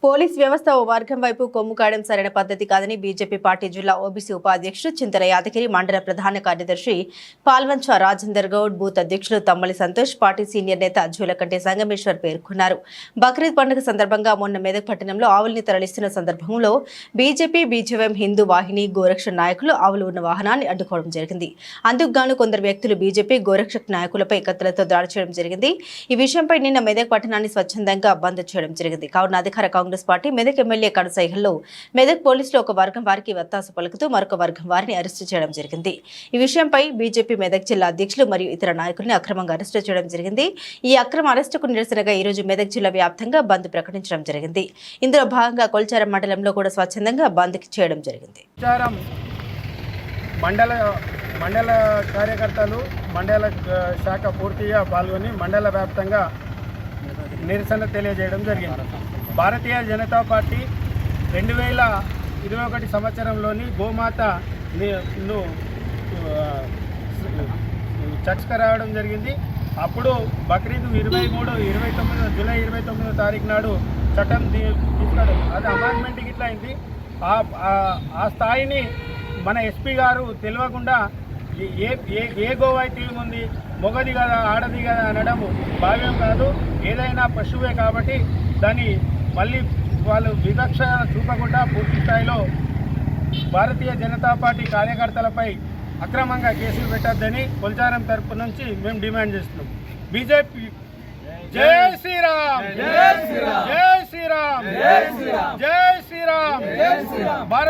Police వ్యవస్థ ఓ వర్గం వైపు కొమ్ము కాయడం సరైన పద్ధతి కాదని బీజేపీ పార్టీ జిల్లా ఓబీసీ ఉపాధ్యక్షుడు చింతల యాదగిరి, మండల ప్రధాన కార్యదర్శి పాల్వంచ రాజేందర్ గౌడ్, బూత్ అధ్యక్షులు తమ్మలి సంతోష్, పార్టీ సీనియర్ నేత జూలకంటి సంగమేశ్వర్ పేర్కొన్నారు. బక్రీద్ పండుగ సందర్భంగా మొన్న మెదక్ పట్టణంలో ఆవుల్ని తరలిస్తున్న సందర్భంలో బీజేపీ, బీజేఎం, హిందూ వాహిని, గోరక్షక్ నాయకులు ఆవులు ఉన్న వాహనాన్ని అడ్డుకోవడం జరిగింది. అందుకు గాను కొందరు వ్యక్తులు బీజేపీ, గోరక్షక్ నాయకులపై కత్తులతో దాడి చేయడం జరిగింది. ఈ విషయంపై నిన్న మెదక్ పట్టణాన్ని స్వచ్ఛందంగా బంద్ చేయడం జరిగింది. కావున అధికార కాంగ్రెస్ పార్టీ మెదక్ ఎమ్మెల్యే కడసైహల్లో మెదక్ పోలీసులు ఒక వర్గం వారికి వత్తాసు పలుకుతూ మరొక వర్గం వారిని అరెస్టు చేయడం జరిగింది. ఈ విషయంపై బీజేపీ మెదక్ జిల్లా అధ్యక్షులు మరియు ఇతర నాయకులను అక్రమంగా అరెస్టు చేయడం జరిగింది. ఈ అక్రమ అరెస్టుకు నిరసనగా ఈ రోజు మెదక్ జిల్లా వ్యాప్తంగా బంద్ ప్రకటించడం జరిగింది. ఇందులో భాగంగా కొల్చారం మండలంలో కూడా స్వచ్ఛందంగా బంద్ చేయడం జరిగింది. మండల కార్యకర్తలు మండల శాఖ పూర్తిగా పాల్గొని మండల వ్యాప్తంగా నిరసన తెలియజేయడం జరిగింది. భారతీయ జనతా పార్టీ 2021 సంవత్సరంలోని గోమాతను చర్చకు రావడం జరిగింది. అప్పుడు బక్రీద్ 29 జూలై 29 తారీఖు నాడు చట్టం తీసుకున్నాడు. అది అమెండ్మెంట్కి ఇట్లా అయింది. ఆ స్థాయిని మన ఎస్పీ గారు తెలియకుండా ఏ గోవు అయితే ఉంది, మొగది కదా ఆడది కదా అనడం భావ్యం కాదు. ఏదైనా పశువే కాబట్టి దాన్ని మళ్ళీ వాళ్ళు వివక్ష చూపకుండా పూర్తి స్థాయిలో భారతీయ జనతా పార్టీ కార్యకర్తలపై అక్రమంగా కేసులు పెట్టద్దని కొల్చారం తరపు నుంచి మేము డిమాండ్ చేస్తున్నాం. బీజేపీ జై శ్రీరామ్, జై శ్రీరామ్, జై శ్రీరామ్, జై శ్రీరామ్.